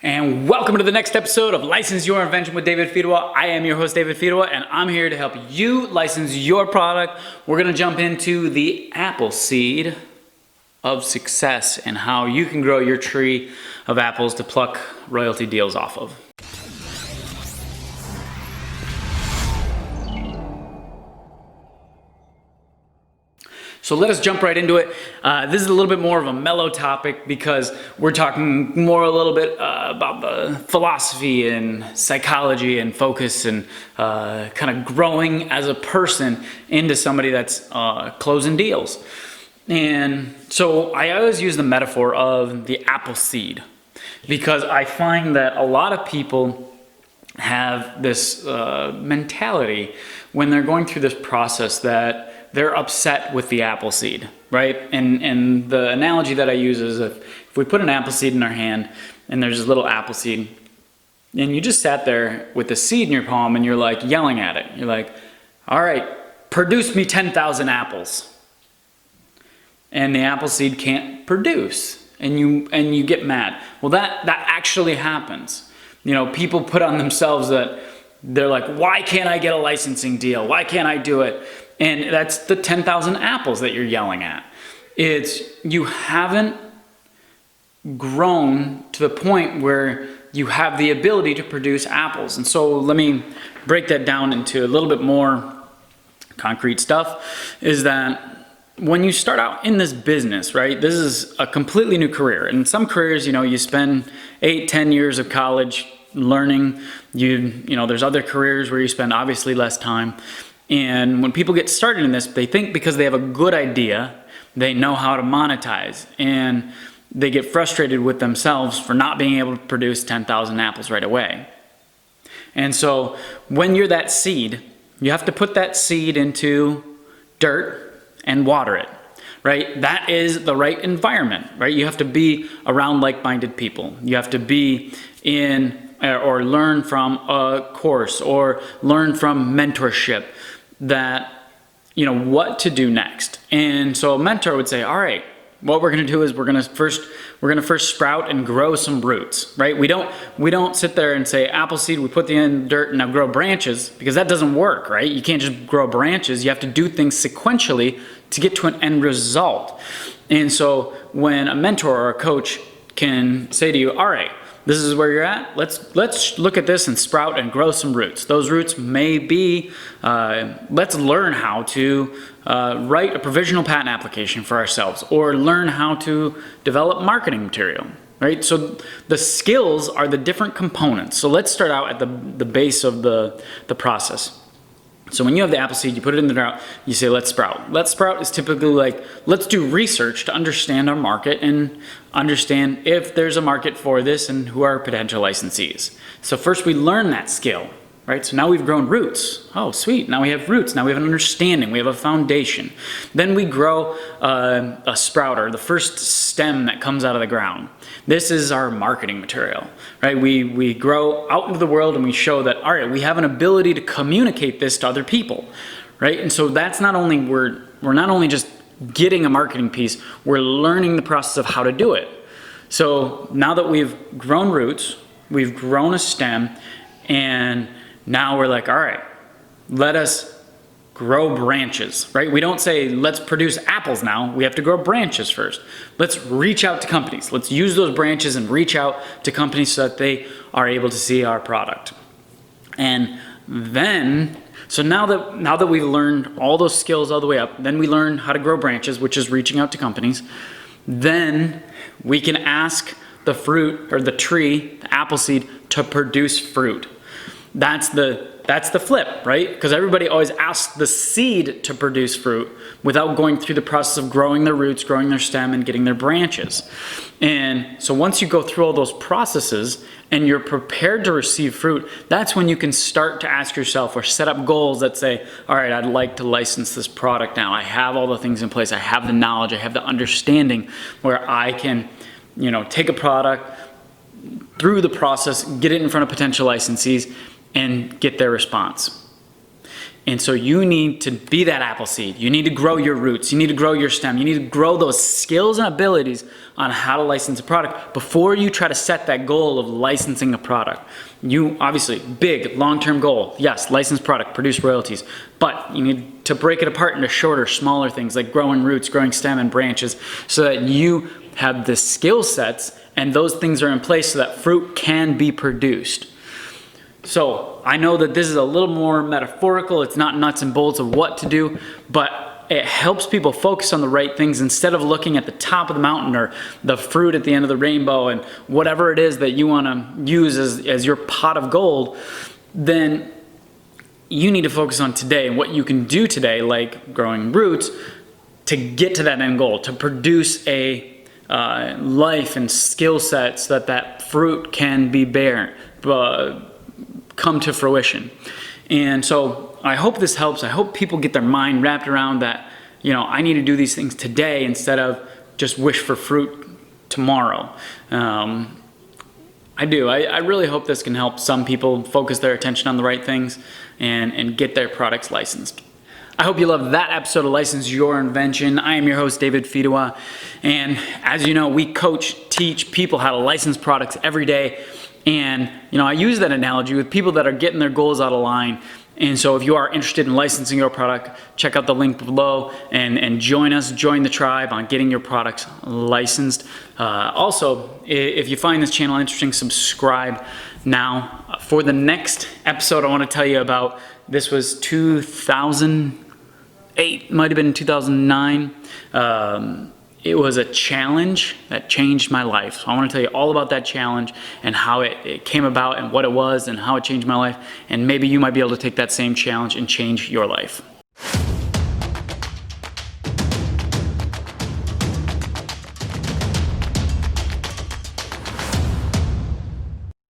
And welcome to the next episode of License Your Invention with David Fidewa. I am your host, David Fidewa, and I'm here to help you license your product. We're gonna jump into the apple seed of success and how you can grow your tree of apples to pluck royalty deals off of. So let us jump right into it. This is a little bit more of a mellow topic because we're talking more a little bit about the philosophy and psychology and focus and kind of growing as a person into somebody that's closing deals. And so I always use the metaphor of the apple seed because I find that a lot of people have this mentality when they're going through this process that they're upset with the apple seed, right? And the analogy that I use is if we put an apple seed in our hand and there's this little apple seed and you just sat there with the seed in your palm and you're like yelling at it. You're like, all right, produce me 10,000 apples. And the apple seed can't produce and you get mad. Well, that actually happens. You know, people put on themselves that they're like, why can't I get a licensing deal? Why can't I do it? And that's the 10,000 apples that you're yelling at. It's you haven't grown to the point where you have the ability to produce apples. And so let me break that down into a little bit more concrete stuff, is that when you start out in this business, right, this is a completely new career. And some careers, you know, you spend 8-10 years of college learning. You know, there's other careers where you spend obviously less time. And when people get started in this, they think because they have a good idea, they know how to monetize. And they get frustrated with themselves for not being able to produce 10,000 apples right away. And so when you're that seed, you have to put that seed into dirt and water it, right? That is the right environment, right? You have to be around like-minded people. You have to be in or learn from a course or learn from mentorship that, you know, what to do next. And so a mentor would say, all right, what we're going to do is we're going to first sprout and grow some roots, right? We don't sit there and say apple seed, we put the in the dirt and now grow branches, because that doesn't work, right? You can't just grow branches. You have to do things sequentially to get to an end result. And so when a mentor or a coach can say to you, all right, this is where you're at. Let's look at this and sprout and grow some roots. Those roots may be, let's learn how to write a provisional patent application for ourselves, or learn how to develop marketing material, right? So the skills are the different components. So let's start out at the base of the process. So when you have the apple seed, you put it in the ground, you say, let's sprout. Let's sprout is typically like, let's do research to understand our market and understand if there's a market for this and who are potential licensees. So first we learn that skill, right? So now we've grown roots. Oh, sweet. Now we have roots. Now we have an understanding. We have a foundation. Then we grow a sprouter, the first stem that comes out of the ground. This is our marketing material, right? We grow out into the world and we show that, all right, we have an ability to communicate this to other people, right? And so that's not only, we're not only just getting a marketing piece, we're learning the process of how to do it. So now that we've grown roots, we've grown a stem, and now we're like, all right, let us grow branches, right? We don't say, let's produce apples now. We have to grow branches first. Let's reach out to companies. Let's use those branches and reach out to companies so that they are able to see our product. And then, so now that we've learned all those skills all the way up, then we learn how to grow branches, which is reaching out to companies. Then we can ask the fruit or the tree, the apple seed, to produce fruit. That's the flip, right? Because everybody always asks the seed to produce fruit without going through the process of growing their roots, growing their stem, and getting their branches. And so once you go through all those processes and you're prepared to receive fruit, that's when you can start to ask yourself or set up goals that say, all right, I'd like to license this product now. I have all the things in place. I have the knowledge. I have the understanding where I can, you know, take a product through the process, get it in front of potential licensees, and get their response. And so you need to be that apple seed. You need to grow your roots. You need to grow your stem. You need to grow those skills and abilities on how to license a product before you try to set that goal of licensing a product. You obviously, big long-term goal, yes, license product, produce royalties, but you need to break it apart into shorter, smaller things like growing roots, growing stem and branches, so that you have the skill sets and those things are in place so that fruit can be produced. So I know that this is a little more metaphorical. It's not nuts and bolts of what to do, but it helps people focus on the right things instead of looking at the top of the mountain or the fruit at the end of the rainbow and whatever it is that you want to use as your pot of gold. Then you need to focus on today and what you can do today, like growing roots, to get to that end goal, to produce a life and skill sets that fruit can be come to fruition. And so I hope this helps. I hope people get their mind wrapped around that, I need to do these things today instead of just wish for fruit tomorrow. I do. I really hope this can help some people focus their attention on the right things and get their products licensed. I hope you love that episode of License Your Invention. I am your host, David Fidewa. And as you know, we teach people how to license products every day. And, I use that analogy with people that are getting their goals out of line. And so if you are interested in licensing your product, check out the link below and join the tribe on getting your products licensed. Also, if you find this channel interesting, subscribe now. For the next episode, I want to tell you about, this was 2008, might have been 2009. It was a challenge that changed my life. So I want to tell you all about that challenge and how it came about and what it was and how it changed my life. And maybe you might be able to take that same challenge and change your life.